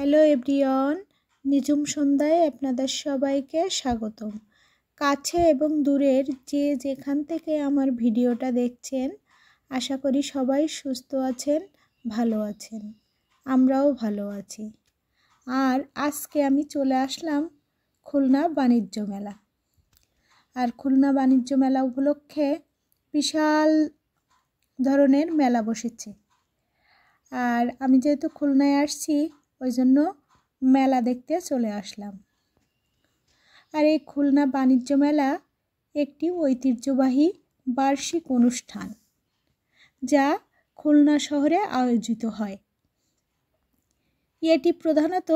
Hello everyone, Nijum সন্ধ্যায় আপনাদের সবাইকে স্বাগতম। কাছে এবং দূরের যে যেখান থেকে আমার ভিডিওটা দেখছেন, আশা করি সবাই সুস্থ আছেন, ভালো আছেন। আমরাও ভালো আছি। আর আজকে আমি চলে আসলাম খুলনা বাণিজ্য মেলা। আর খুলনা বাণিজ্য মেলা উপলক্ষে বিশাল ধরনের মেলা বসেছে। আর আমি যেহেতু খুলনায় আসছি, ওই জন্য মেলা দেখতে চলে আসলাম। আর এই খুলনা বাণিজ্য মেলা একটি ঐতিহ্যবাহী বার্ষিক অনুষ্ঠান, যা খুলনা শহরে আয়োজিত হয়। এটি প্রধানত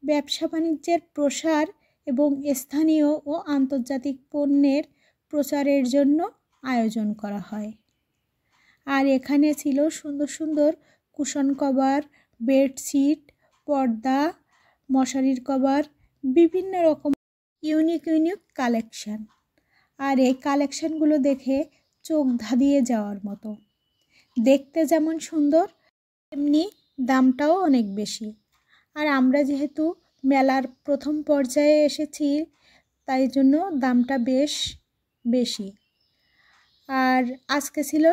ব্যবসা বাণিজ্যের প্রসার এবং স্থানীয় ও আন্তর্জাতিক পণ্যের প্রচারের জন্য আয়োজন করা হয়। আর এখানে ছিল সুন্দর সুন্দর কুশন কভার, বেডশিট, পর্দা, মশারির কভার, বিভিন্ন রকম ইউনিক কালেকশান। আর এই কালেকশানগুলো দেখে চোখ ধাঁধিয়ে যাওয়ার মতো। দেখতে যেমন সুন্দর, তেমনি দামটাও অনেক বেশি। আর আমরা যেহেতু মেলার প্রথম পর্যায়ে এসেছি, তাই জন্য দামটা বেশ বেশি। আর আজকে ছিল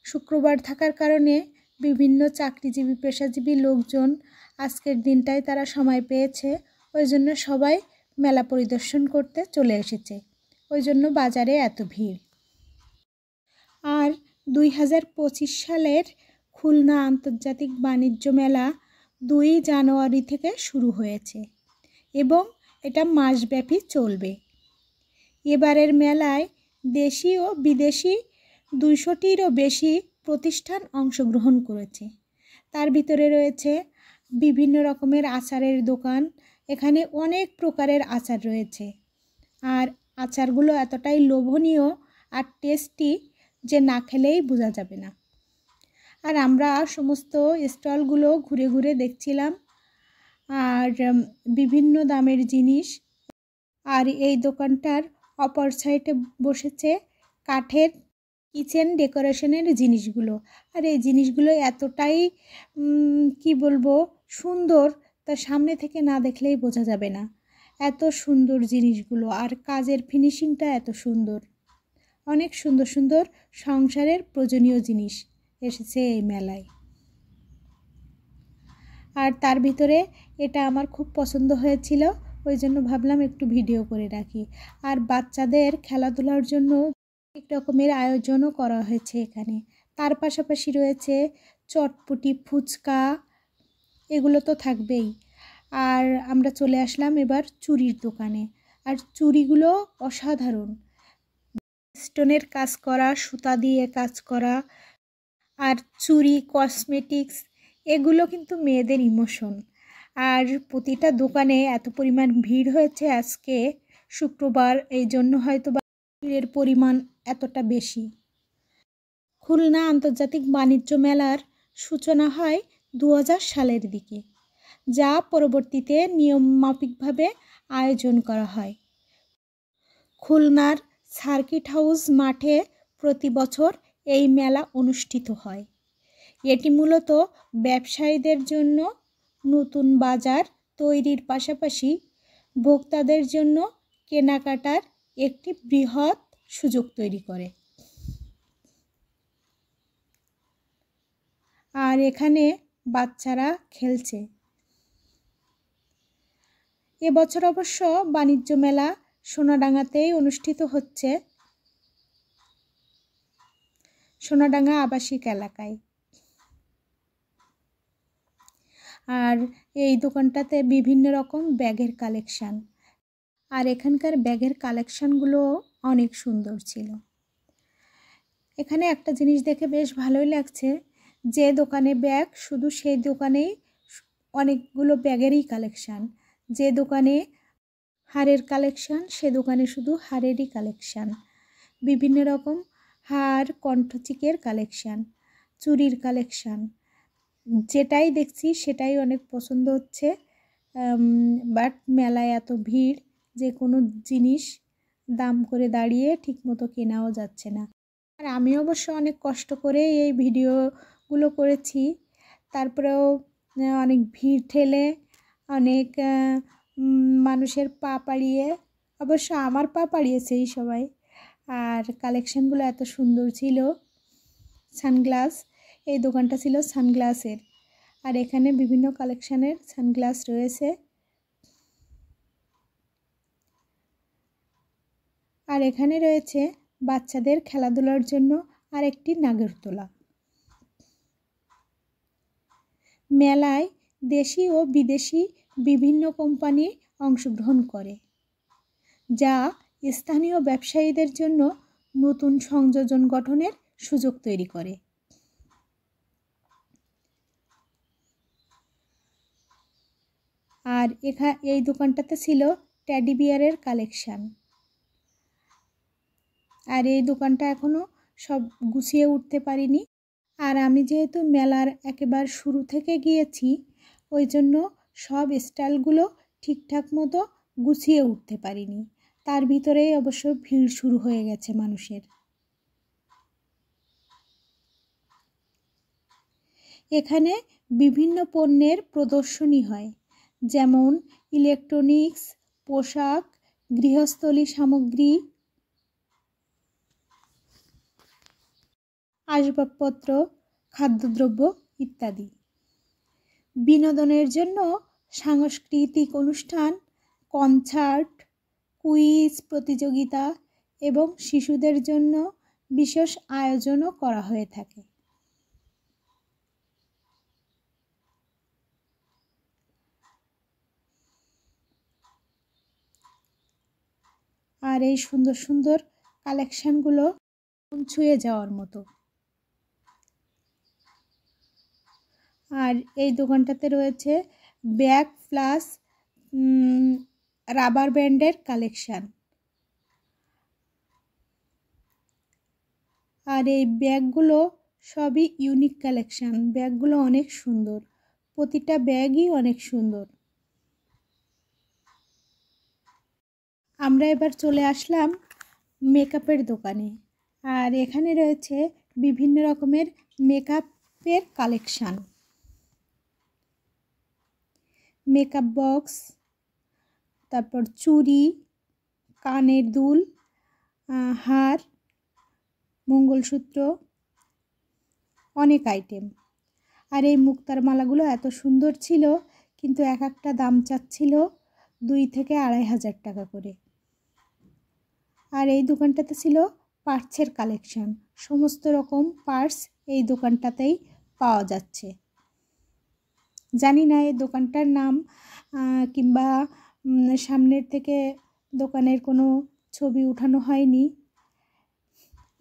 শুক্রবার থাকার কারণে বিভিন্ন চাকরিজীবী পেশাজীবী লোকজন আজকের দিনটায় তারা সময় পেয়েছে, ওই জন্য সবাই মেলা পরিদর্শন করতে চলে এসেছে। ওই জন্য বাজারে এত ভিড়। আর 2025 সালের খুলনা আন্তর্জাতিক বাণিজ্য মেলা 2 জানুয়ারি থেকে শুরু হয়েছে এবং এটা মাসব্যাপী চলবে। এবারের মেলায় দেশি ও বিদেশি 200টিরও বেশি প্রতিষ্ঠান অংশগ্রহণ করেছে। তার ভিতরে রয়েছে বিভিন্ন রকমের আচারের দোকান। এখানে অনেক প্রকারের আচার রয়েছে। আর আচারগুলো এতটাই লোভনীয় আর টেস্টি যে না খেলেই বোঝা যাবে না। আর আমরা সমস্ত স্টলগুলো ঘুরে ঘুরে দেখছিলাম। আর বিভিন্ন দামের জিনিস। আর এই দোকানটার অপর সাইডে বসেছে কাঠের কিচেন ডেকোরেশনের জিনিসগুলো। আর এই জিনিসগুলো এতটাই কি বলবো সুন্দর, তা সামনে থেকে না দেখলেই বোঝা যাবে না। এত সুন্দর জিনিসগুলো, আর কাজের ফিনিশিংটা এত সুন্দর। অনেক সুন্দর সুন্দর সংসারের প্রয়োজনীয় জিনিস এসেছে এই মেলায়। আর তার ভিতরে এটা আমার খুব পছন্দ হয়েছিল, ওই জন্য ভাবলাম একটু ভিডিও করে রাখি। আর বাচ্চাদের খেলাধুলার জন্য অনেক রকমের আয়োজনও করা হয়েছে এখানে। তার পাশাপাশি রয়েছে চটপটি, ফুচকা, এগুলো তো থাকবেই। আর আমরা চলে আসলাম এবার চুড়ির দোকানে। আর চুড়িগুলো অসাধারণ, স্টোনের কাজ করা, সুতা দিয়ে কাজ করা। আর চুড়ি, কসমেটিক্স, এগুলো কিন্তু মেয়েদের ইমোশন। আর প্রতিটা দোকানে এত পরিমাণ ভিড় হয়েছে আজকে শুক্রবার, এই জন্য হয়তো বা ভিড়ের পরিমাণ এতটা বেশি। খুলনা আন্তর্জাতিক বাণিজ্য মেলার সূচনা হয় 2000 সালের দিকে, যা পরবর্তীতে নিয়মমাফিকভাবে আয়োজন করা হয়। খুলনার সার্কিট হাউস মাঠে প্রতি বছর এই মেলা অনুষ্ঠিত হয়। এটি মূলত ব্যবসায়ীদের জন্য নতুন বাজার তৈরির পাশাপাশি ভোক্তাদের জন্য কেনাকাটার একটি বৃহৎ সুযোগ তৈরি করে। আর এখানে বাচ্চারা খেলছে। এবছর অবশ্য বাণিজ্য মেলা সোনাডাঙ্গাতেই অনুষ্ঠিত হচ্ছে, সোনাডাঙ্গা আবাসিক এলাকায়। আর এই দোকানটাতে বিভিন্ন রকম ব্যাগের কালেকশান। আর এখানকার ব্যাগের কালেকশানগুলো অনেক সুন্দর ছিল। এখানে একটা জিনিস দেখে বেশ ভালোই লাগছে, যে দোকানে ব্যাগ, শুধু সেই দোকানেই অনেকগুলো ব্যাগেরই কালেকশান। যে দোকানে হারের কালেকশান, সে দোকানে শুধু হারেরই কালেকশান। বিভিন্ন রকম হার, কণ্ঠচিকের কালেকশান, চুড়ির কালেকশান। যেটাই দেখছি সেটাই অনেক পছন্দ হচ্ছে। বাট মেলায় এত ভিড় যে কোনো জিনিস দাম করে দাঁড়িয়ে ঠিকমতো কেনাও যাচ্ছে না। আর আমি অবশ্য অনেক কষ্ট করে এই ভিডিওগুলো করেছি, তারপরেও অনেক ভিড় ঠেলে, অনেক মানুষের পা পাড়িয়ে, অবশ্য আমার পা পাড়িয়েছে এই সবাই। আর কালেকশানগুলো এত সুন্দর ছিল। সানগ্লাস, এই দোকানটা ছিল সানগ্লাসের। আর এখানে বিভিন্ন কালেকশানের সানগ্লাস রয়েছে। আর এখানে রয়েছে বাচ্চাদের খেলাধুলার জন্য আরেকটি নাগরদোলা। মেলায় দেশি ও বিদেশি বিভিন্ন কোম্পানি অংশগ্রহণ করে, যা স্থানীয় ব্যবসায়ীদের জন্য নতুন সংযোজন গঠনের সুযোগ তৈরি করে। আর এই দোকানটাতে ছিল টেডি বিয়ারের কালেকশান। আর এই দোকানটা এখনও সব গুছিয়ে উঠতে পারিনি। আর আমি যেহেতু মেলার একেবারে শুরু থেকে গিয়েছি, ওই জন্য সব স্টাইলগুলো ঠিকঠাক মতো গুছিয়ে উঠতে পারিনি। তার ভিতরেই অবশ্য ভিড় শুরু হয়ে গেছে মানুষের। এখানে বিভিন্ন পণ্যের প্রদর্শনী হয়, যেমন ইলেকট্রনিক্স, পোশাক, গৃহস্থলী সামগ্রী, আসবাবপত্র, খাদ্যদ্রব্য ইত্যাদি। বিনোদনের জন্য সাংস্কৃতিক অনুষ্ঠান, কনসার্ট, কুইজ প্রতিযোগিতা এবং শিশুদের জন্য বিশেষ আয়োজনও করা হয়ে থাকে। আর এই সুন্দর সুন্দর কালেকশানগুলো ছুঁয়ে যাওয়ার মতো। আর এই দোকানটাতে রয়েছে ব্যাগ প্লাস রাবার ব্যান্ডের কালেকশান। আর এই ব্যাগগুলো সবই ইউনিক কালেকশান। ব্যাগগুলো অনেক সুন্দর, প্রতিটা ব্যাগই অনেক সুন্দর। আমরা এবার চলে আসলাম মেকআপের দোকানে। আর এখানে রয়েছে বিভিন্ন রকমের মেকআপের কালেকশান। মেকআপ বক্স, তারপর চুড়ি, কানের দুল, হার, মঙ্গলসূত্র, অনেক আইটেম। আর এই মুক্তার মালাগুলো এত সুন্দর ছিল, কিন্তু এক একটা দাম চাচ্ছিল 2 থেকে 2,500 টাকা করে। আর এই দোকানটাতে ছিল পার্সের কালেকশান। সমস্ত রকম পার্স এই দোকানটাতেই পাওয়া যাচ্ছে। জানি না এই দোকানটার নাম, কিংবা সামনের থেকে দোকানের কোনো ছবি উঠানো হয়নি।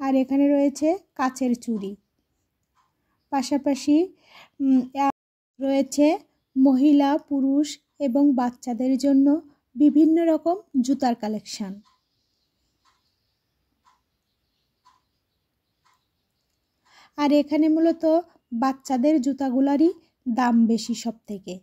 আর এখানে রয়েছে কাচের চুড়ি, পাশাপাশি রয়েছে মহিলা, পুরুষ এবং বাচ্চাদের জন্য বিভিন্ন রকম জুতার কালেকশান। আর এখানে মূলত বাচ্চাদের জুতাগুলারই দাম বেশি সব থেকে।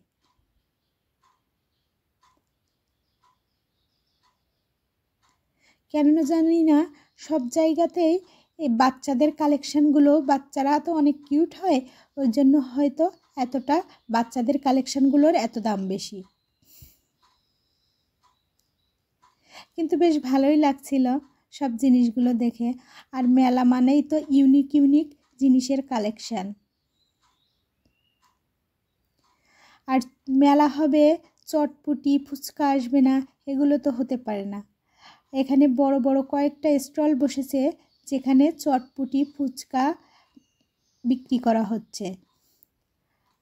কেননা জানি না, সব জায়গাতেই এই বাচ্চাদের কালেকশানগুলো, বাচ্চারা তো অনেক কিউট হয়, ওই জন্য হয়তো এতটা বাচ্চাদের কালেকশানগুলোর এত দাম বেশি। কিন্তু বেশ ভালোই লাগছিল সব জিনিসগুলো দেখে। আর মেলা মানেই তো ইউনিক ইউনিক জিনিসের কালেকশান। আর মেলা হবে, চটপটি ফুচকা আসবে না, এগুলো তো হতে পারে না। এখানে বড় বড় কয়েকটা স্টল বসেছে, যেখানে চটপটি ফুচকা বিক্রি করা হচ্ছে।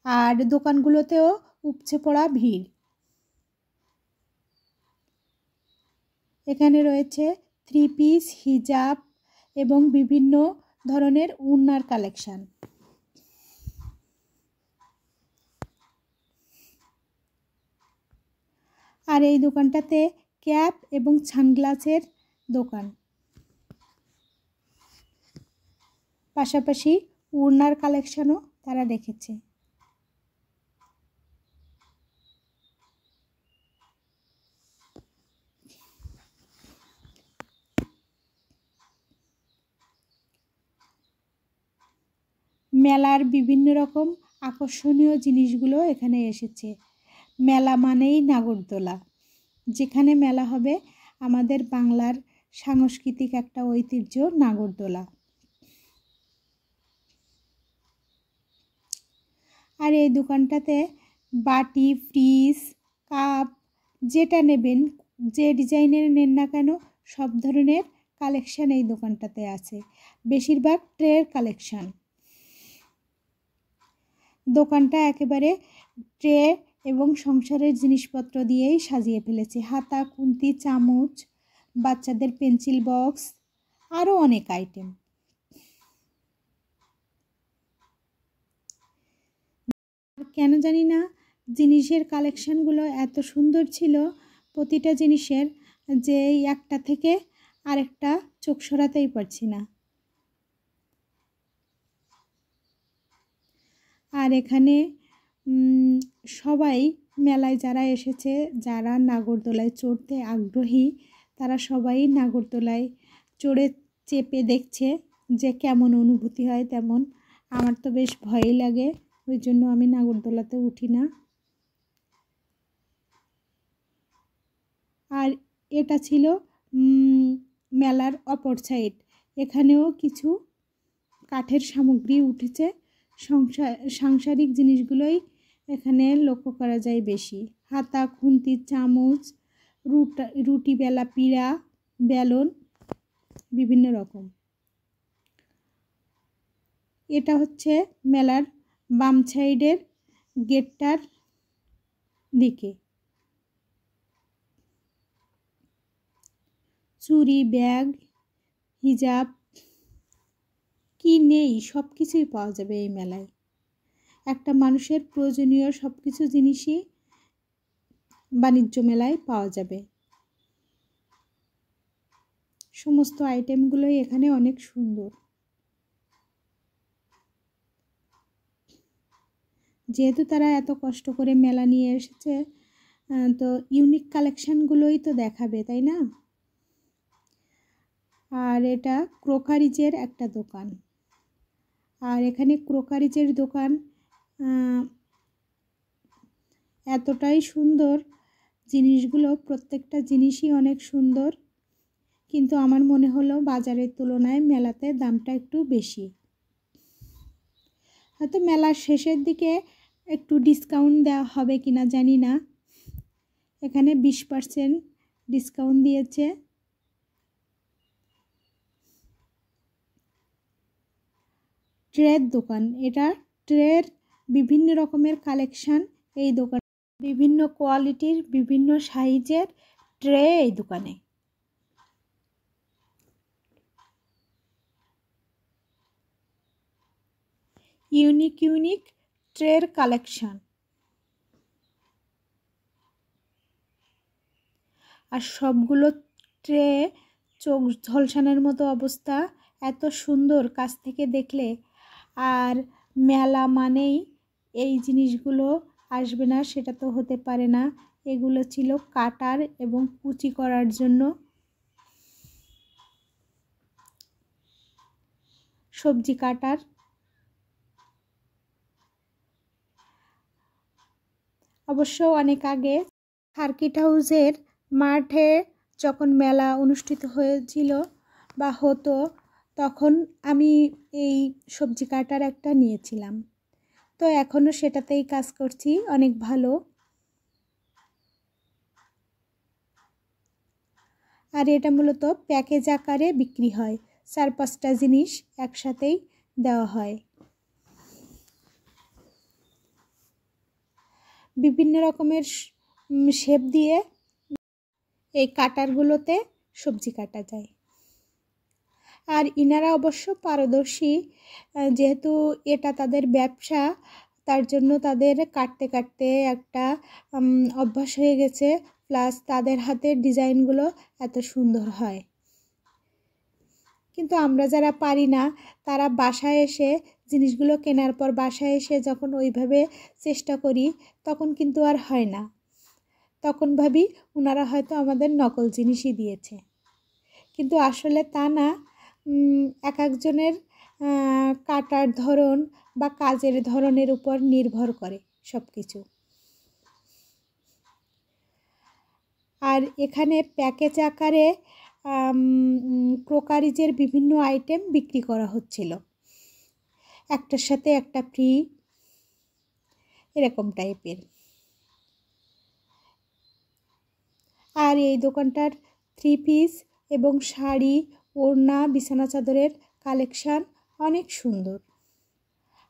আর দোকানগুলোতেও উপচে পড়া ভিড়। এখানে রয়েছে 3 পিস, হিজাব এবং বিভিন্ন ধরনের ওড়নার কালেকশান। আর এই দোকানটাতে ক্যাপ এবং সানগ্লাসের দোকান, পাশাপাশি ওড়নার কালেকশানও তারা রেখেছে। মেলার বিভিন্ন রকম আকর্ষণীয় জিনিসগুলো এখানে এসেছে। মেলা মানেই নাগরদোলা। যেখানে মেলা হবে আমাদের বাংলার সাংস্কৃতিক একটা ঐতিহ্য নাগরদোলা। আর এই দোকানটাতে বাটি, ফ্রিজ, কাপ যেটা নেবেন, যে ডিজাইনের নেন না কেন সব ধরনের কালেকশান এই দোকানটাতে আছে। বেশিরভাগ ট্রের কালেকশান। দোকানটা একেবারে ট্রে এবং সংসারের জিনিসপত্র দিয়েই সাজিয়ে ফেলেছে। হাতা, খুন্তি, চামচ, বাচ্চাদের পেন্সিল বক্স, আরও অনেক আইটেম। কেন জানি না জিনিসের কালেকশানগুলো এত সুন্দর ছিল, প্রতিটা জিনিসের, যে একটা থেকে আরেকটা চোখ সরাতেই পারছি না। আর এখানে সবাই মেলায় যারা এসেছে, যারা নাগরদোলায় চড়তে আগ্রহী, তারা সবাই নাগরদোলায় চড়ে চেপে দেখছে যে কেমন অনুভূতি হয়। তেমন আমার তো বেশ ভয়ই লাগে, ওই জন্য আমি নাগরদোলাতে উঠি না। আর এটা ছিল মেলার অপর সাইড। এখানেও কিছু কাঠের সামগ্রী উঠেছে। সাংসারিক জিনিসগুলোই এখানে লক্ষ্য করা যায় বেশি। হাতা, খুন্তি, চামচ, রুটি বেলা, পিঁড়া, বেলন, বিভিন্ন রকম। এটা হচ্ছে মেলার বাম সাইডের গেটটার দিকে। চুড়ি, ব্যাগ, হিজাব, কি নেই সব কিছুই পাওয়া যাবে এই মেলায়। একটা মানুষের প্রয়োজনীয় সব কিছু জিনিসই বাণিজ্য মেলায় পাওয়া যাবে। সমস্ত আইটেমগুলোই এখানে অনেক সুন্দর। যেহেতু তারা এত কষ্ট করে মেলা নিয়ে এসেছে, তো ইউনিক কালেকশানগুলোই তো দেখাবে, তাই না? আর এটা ক্রোকারিজের একটা দোকান। আর এখানে ক্রোকারিজের দোকান এতটাই সুন্দর, জিনিসগুলো প্রত্যেকটা জিনিসই অনেক সুন্দর, কিন্তু আমার মনে হলো বাজারের তুলনায় মেলাতে দামটা একটু বেশি। হয়তো মেলার শেষের দিকে একটু ডিসকাউন্ট দেওয়া হবে কিনা জানি না। এখানে 20% ডিসকাউন্ট দিয়েছে। ট্রের দোকান। এটা ট্রের বিভিন্ন রকমের কালেকশান এই দোকান, বিভিন্ন কোয়ালিটির, বিভিন্ন সাইজের ট্রে এই দোকানে। Unique ট্রের collection. আর সবগুলো ট্রে চোখ ঝলসানোর মতো অবস্থা, এত সুন্দর কাছ থেকে দেখলে। আর মেলা মানেই এই জিনিসগুলো আসবে না সেটা তো হতে পারে না। এগুলো ছিল কাটার এবং কুচি করার জন্য, সবজি কাটার। অবশ্য অনেক আগে সার্কিট হাউসের মাঠে যখন মেলা অনুষ্ঠিত হয়েছিল বা হতো, তখন আমি এই সবজি কাটার একটা নিয়েছিলাম। তো এখনও সেটাতেই কাজ করছি, অনেক ভালো। আর এটা মূলত প্যাকেজ আকারে বিক্রি হয়, 4-5টা জিনিস একসাথেই দেওয়া হয়। বিভিন্ন রকমের শেপ দিয়ে এই কাটারগুলোতে সবজি কাটা যায়। আর ইনারা অবশ্য পারদর্শী, যেহেতু এটা তাদের ব্যবসা, তার জন্য তাদের কাটতে কাটতে একটা অভ্যাস হয়ে গেছে। প্লাস তাদের হাতের ডিজাইনগুলো এত সুন্দর হয়। কিন্তু আমরা যারা পারি না, তারা বাসায় এসে জিনিসগুলো কেনার পর বাসায় এসে যখন ওইভাবে চেষ্টা করি, তখন কিন্তু আর হয় না। তখন ভাবি ওনারা হয়তো আমাদের নকল জিনিসই দিয়েছে, কিন্তু আসলে তা না। এক একজনের কাটার ধরন বা কাজের ধরনের উপর নির্ভর করে সব কিছু। আর এখানে প্যাকেজ আকারে ক্রোকারিজের বিভিন্ন আইটেম বিক্রি করা হচ্ছিল, একটার সাথে একটা ফ্রি, এরকম টাইপের। আর এই দোকানটার 3 পিস এবং শাড়ি, ওড়না, বিছানা চাদরের কালেকশান অনেক সুন্দর।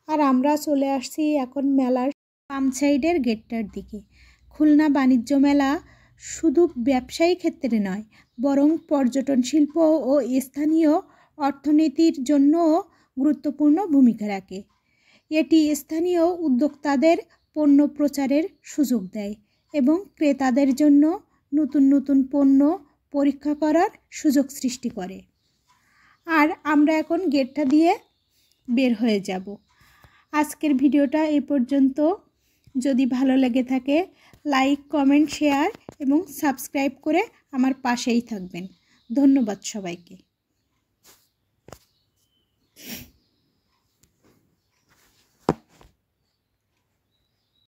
আর আমরা চলে আসছি এখন মেলার বাম সাইডের গেটটার দিকে। খুলনা বাণিজ্য মেলা শুধু ব্যবসায়ী ক্ষেত্রে নয়, বরং পর্যটন শিল্প ও স্থানীয় অর্থনীতির জন্যও গুরুত্বপূর্ণ ভূমিকা রাখে। এটি স্থানীয় উদ্যোক্তাদের পণ্য প্রচারের সুযোগ দেয় এবং ক্রেতাদের জন্য নতুন নতুন পণ্য পরীক্ষা করার সুযোগ সৃষ্টি করে। আর আমরা এখন গেটটা দিয়ে বের হয়ে যাব। আজকের ভিডিওটা এই পর্যন্ত। যদি ভালো লেগে থাকে লাইক, কমেন্ট, শেয়ার এবং সাবস্ক্রাইব করে আমার পাশেই থাকবেন। ধন্যবাদ সবাইকে।